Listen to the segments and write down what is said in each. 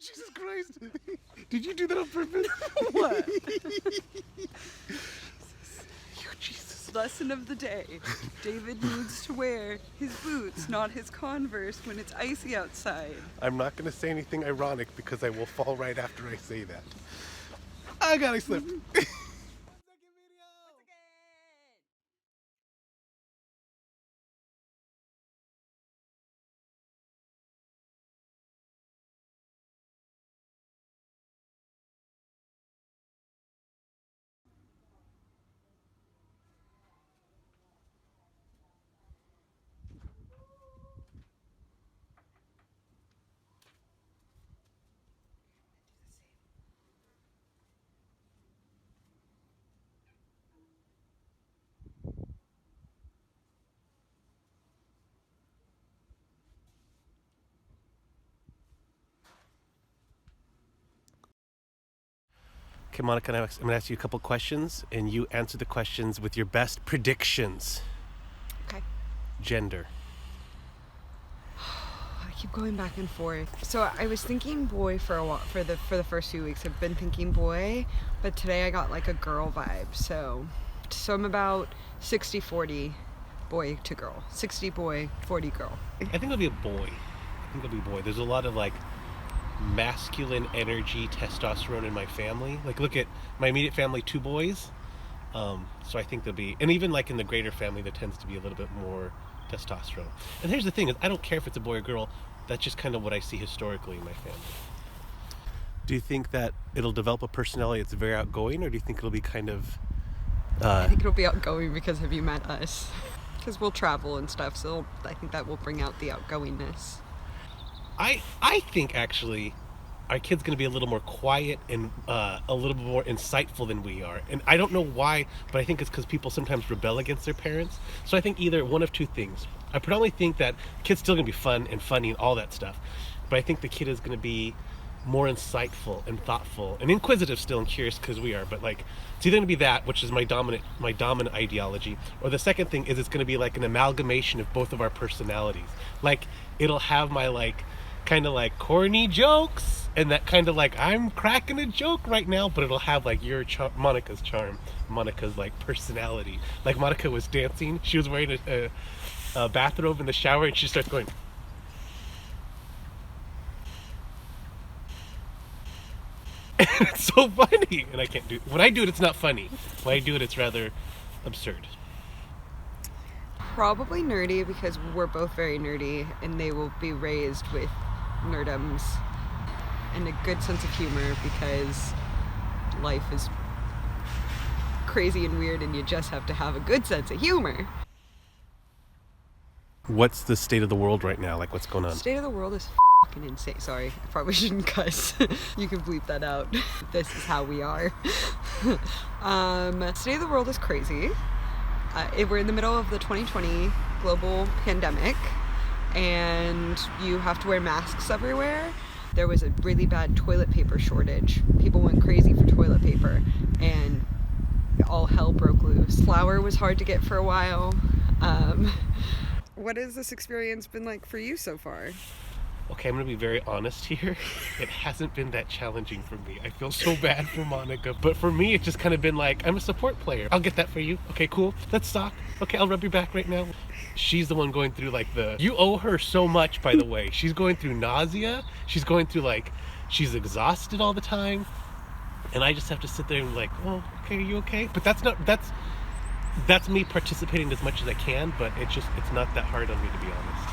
Jesus Christ. Did you do that on purpose? What? Jesus. Lesson of the day. David needs to wear his boots, not his Converse, when it's icy outside. I'm not going to say anything ironic because I will fall right after I say that. I got it slipped. Okay, Monica, I'm going to ask you a couple questions, and you answer the questions with your best predictions. Okay. Gender. I keep going back and forth. So I was thinking boy for a while, for the first few weeks. I've been thinking boy, but today I got like a girl vibe. So I'm about 60-40 boy to girl. 60 boy, 40 girl. I think it'll be a boy. There's a lot of like masculine energy, testosterone in my family. Like, look at my immediate family, 2 boys. So I think there'll be, and even like in the greater family, there tends to be a little bit more testosterone. And here's the thing: is I don't care if it's a boy or girl. That's just kind of what I see historically in my family. Do you think that it'll develop a personality that's very outgoing, or do you think it'll be kind of? I think it'll be outgoing because have you met us? Because we'll travel and stuff. So I think that will bring out the outgoingness. I think actually our kid's going to be a little more quiet and a little bit more insightful than we are. And I don't know why, but I think it's because people sometimes rebel against their parents. So I think either one of two things. I predominantly think that the kid's still going to be fun and funny and all that stuff. But I think the kid is going to be more insightful and thoughtful and inquisitive still and curious because we are. But like, it's either going to be that, which is my dominant ideology, or the second thing is it's going to be like an amalgamation of both of our personalities. Like, it'll have my like kind of like corny jokes and that kind of like I'm cracking a joke right now, but it'll have like your Monica's charm, Monica's like personality. Like Monica was dancing, she was wearing a bathrobe in the shower, and she starts going. It's so funny, and I can't do it. When I do it, it's not funny. When I do it, it's rather absurd. Probably nerdy because we're both very nerdy, and they will be raised with nerdums and a good sense of humor because life is crazy and weird, and you just have to have a good sense of humor. What's the state of the world right now? Like, what's going on? The state of the world is fucking insane. Sorry, I probably shouldn't cuss. You can bleep that out. This is how we are. State of the world is crazy. We're in the middle of the 2020 global pandemic, and you have to wear masks everywhere. There was a really bad toilet paper shortage. People went crazy for toilet paper, and all hell broke loose. Flour was hard to get for a while. What has this experience been like for you so far? Okay, I'm going to be very honest here. It hasn't been that challenging for me. I feel so bad for Monica. But for me, it's just kind of been like, I'm a support player. I'll get that for you. Okay, cool. Let's talk. Okay, I'll rub your back right now. She's the one going through like you owe her so much, by the way. She's going through nausea. She's going through like, she's exhausted all the time. And I just have to sit there and be like, oh, okay, are you okay? But that's me participating as much as I can, but it's not that hard on me, to be honest.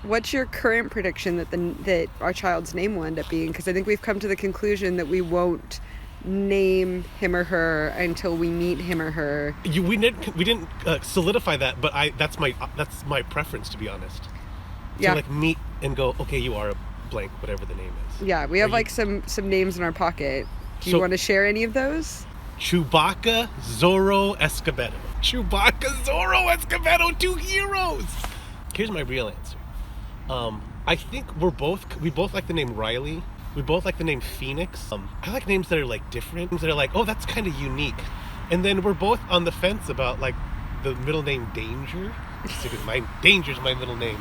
What's your current prediction that our child's name will end up being? Because I think we've come to the conclusion that we won't name him or her until we meet him or her. We didn't solidify that, but that's my preference, to be honest. Yeah. To like meet and go, okay, you are a blank, whatever the name is. Yeah, we have like some names in our pocket. Do you want to share any of those? Chewbacca, Zorro, Escobedo. Chewbacca, Zorro, Escobedo, 2 heroes. Here's my real answer. I think we both like the name Riley. We both like the name Phoenix. I like names that are like different, names that are like, oh, that's kind of unique. And then we're both on the fence about like the middle name Danger. Danger's my middle name.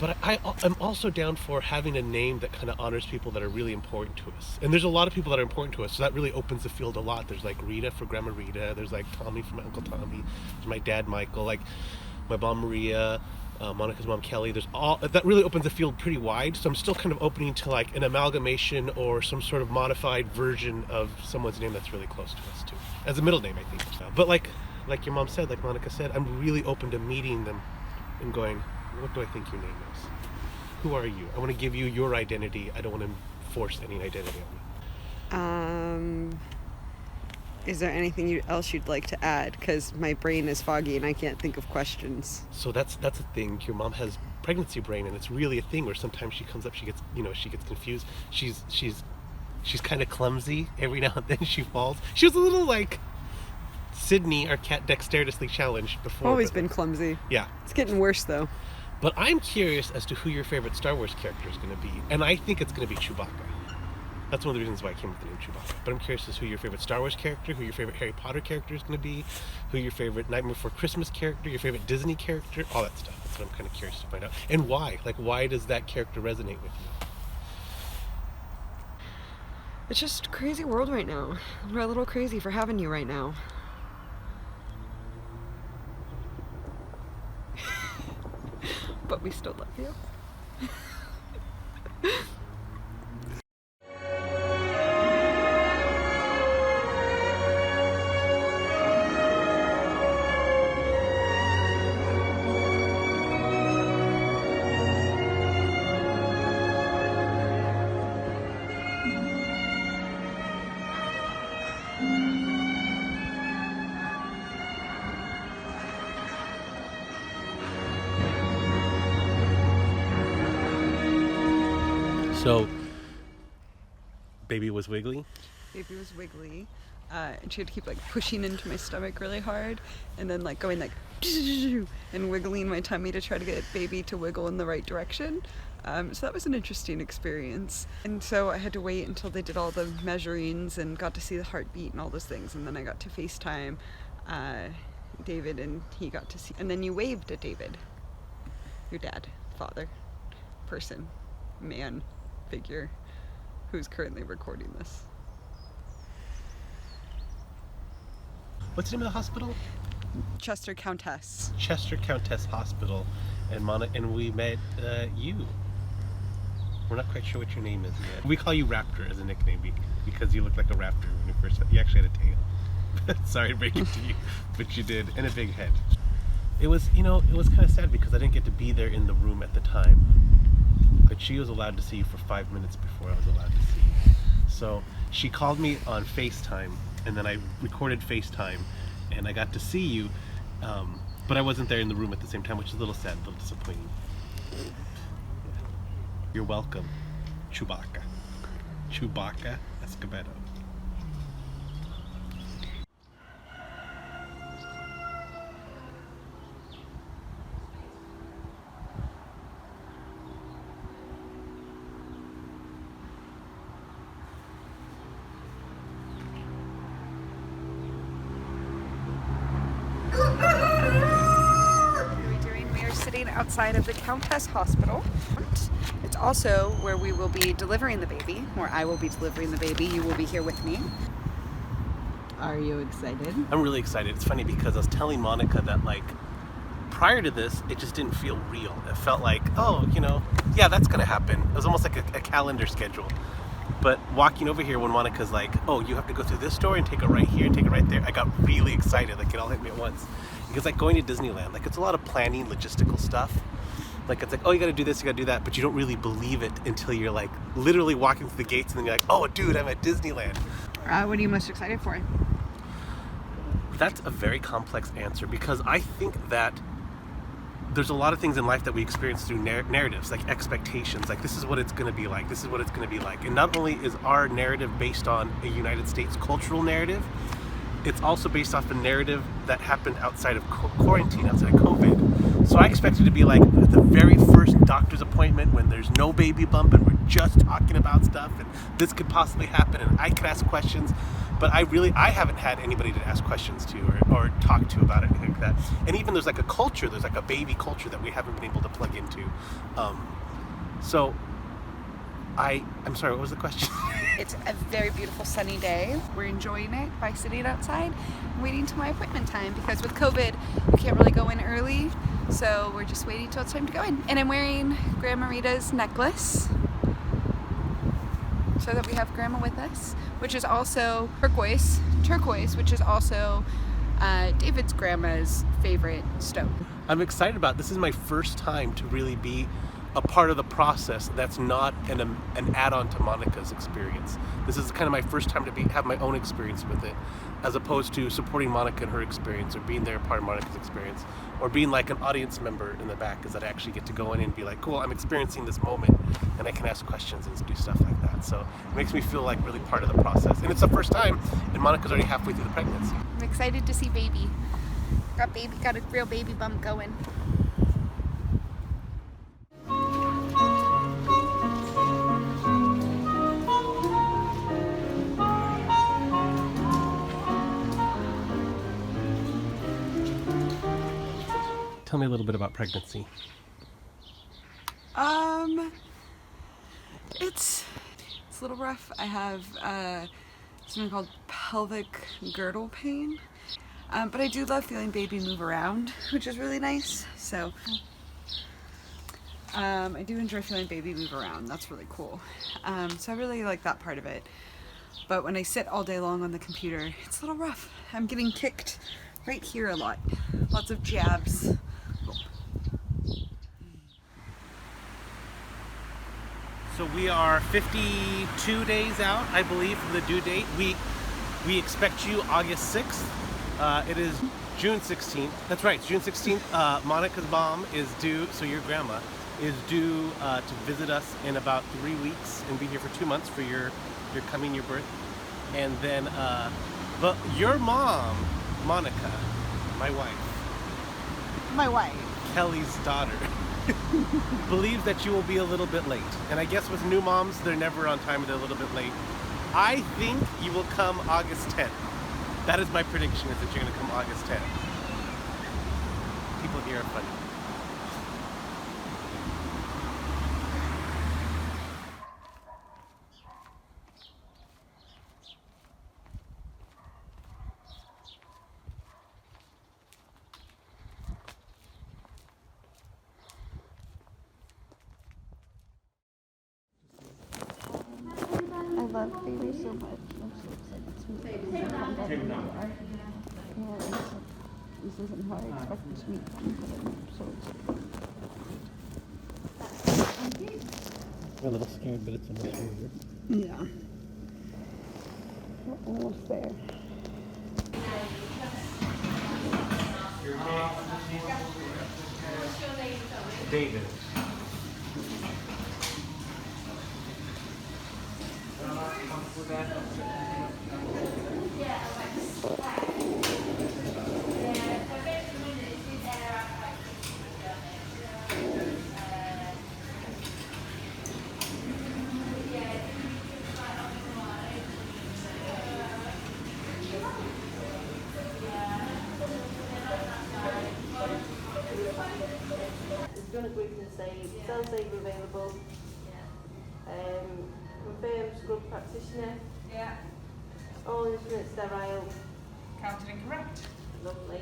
But I'm also down for having a name that kind of honors people that are really important to us. And there's a lot of people that are important to us, so that really opens the field a lot. There's like Rita for Grandma Rita. There's like Tommy for my Uncle Tommy. There's my dad Michael. Like my mom Maria. Monica's mom Kelly. There's all that really opens the field pretty wide. So I'm still kind of opening to like an amalgamation or some sort of modified version of someone's name that's really close to us too, as a middle name, I think. But like your mom said, like Monica said, I'm really open to meeting them and going, what do I think your name is? Who are you? I want to give you your identity. I don't want to force any identity on you. Is there anything else you'd like to add? Because my brain is foggy and I can't think of questions. So that's a thing. Your mom has pregnancy brain, and it's really a thing where sometimes she comes up, she gets confused. She's kind of clumsy. Every now and then she falls. She was a little like Sydney, our cat, dexterously challenged before. Always been clumsy. Yeah. It's getting worse though. But I'm curious as to who your favorite Star Wars character is going to be, and I think it's going to be Chewbacca. That's one of the reasons why I came with the name Chewbacca. But I'm curious as to who your favorite Star Wars character, who your favorite Harry Potter character is going to be, who your favorite Nightmare Before Christmas character, your favorite Disney character, all that stuff. That's what I'm kind of curious to find out. And why? Like, why does that character resonate with you? It's just a crazy world right now. We're a little crazy for having you right now. But we still love you. So, baby was wiggly? Baby was wiggly. And she had to keep like pushing into my stomach really hard and then like going like and wiggling my tummy to try to get baby to wiggle in the right direction. So that was an interesting experience. And so I had to wait until they did all the measurings and got to see the heartbeat and all those things. And then I got to FaceTime David and he got to see. And then you waved at David, your dad, father, person, man, figure who's currently recording this. What's the name of the hospital? Chester Countess. Chester Countess Hospital, and we met you. We're not quite sure what your name is yet. We call you Raptor as a nickname because you look like a raptor when you first met. You actually had a tail. Sorry to break it to you, but you did, and a big head. It was kind of sad because I didn't get to be there in the room at the time. But she was allowed to see you for 5 minutes before I was allowed to see you. So she called me on FaceTime, and then I recorded FaceTime, and I got to see you, but I wasn't there in the room at the same time, which is a little sad, a little disappointing. You're welcome, Chewbacca. Chewbacca Escobedo. Outside of the Countess Hospital. It's also where we will be delivering the baby, where I will be delivering the baby. You will be here with me. Are you excited? I'm really excited. It's funny because I was telling Monica that like prior to this, it just didn't feel real. It felt like, oh, yeah, that's gonna happen. It was almost like a calendar schedule. But walking over here when Monica's like, oh, you have to go through this door and take it right here and take it right there, I got really excited. Like it all hit me at once. Because like going to Disneyland, like it's a lot of planning, logistical stuff. Like it's like, oh, you gotta do this, you gotta do that, but you don't really believe it until you're like literally walking through the gates and then you're like, oh dude, I'm at Disneyland. What are you most excited for? That's a very complex answer because I think that there's a lot of things in life that we experience through narratives, like expectations, like this is what it's gonna be like, this is what it's gonna be like. And not only is our narrative based on a United States cultural narrative, it's also based off a narrative that happened outside of quarantine, outside of COVID. So I expect it to be like the very first doctor's appointment when there's no baby bump and we're just talking about stuff, and this could possibly happen, and I could ask questions. But I haven't had anybody to ask questions to or talk to about anything like that. And even there's like a culture, there's like a baby culture that we haven't been able to plug into. So I'm sorry, what was the question? It's a very beautiful sunny day. We're enjoying it by sitting outside and waiting till my appointment time, because with COVID, we can't really go in early. So we're just waiting till it's time to go in. And I'm wearing Grandma Rita's necklace so that we have Grandma with us, which is also turquoise, which is also David's grandma's favorite stone. I'm excited about it. This is my first time to really be a part of the process that's not an add-on to Monica's experience. This is kind of my first time to have my own experience with it, as opposed to supporting Monica in her experience, or being there part of Monica's experience, or being like an audience member in the back, is that I actually get to go in and be like, cool, I'm experiencing this moment, and I can ask questions and do stuff like that. So it makes me feel like really part of the process. And it's the first time, and Monica's already halfway through the pregnancy. I'm excited to see baby. Got a real baby bump going. Tell me a little bit about pregnancy. It's a little rough. I have something called pelvic girdle pain, but I do love feeling baby move around, which is really nice. So I do enjoy feeling baby move around. That's really cool. So I really like that part of it. But when I sit all day long on the computer, it's a little rough. I'm getting kicked right here a lot. Lots of jabs. So we are 52 days out, I believe, from the due date. We expect you August 6th. It is June 16th. That's right, June 16th. Monica's mom is due, so your grandma is due to visit us in about 3 weeks and be here for 2 months for your birth. And then, but your mom, Monica, my wife, Kelly's daughter, believes that you will be a little bit late. And I guess with new moms, they're never on time, they're a little bit late. I think you will come August 10th. That is my prediction, is that you're gonna come August 10th. People here are funny. I love baby so much. I'm so excited to meet them. This isn't how I expected to meet them, but I'm so excited. I'm a little scared, but it's almost over. Yeah. We're almost there. David. Done a group and save, cell saver available, confirmed scrub practitioner, all instruments sterile. Counted and correct. Lovely.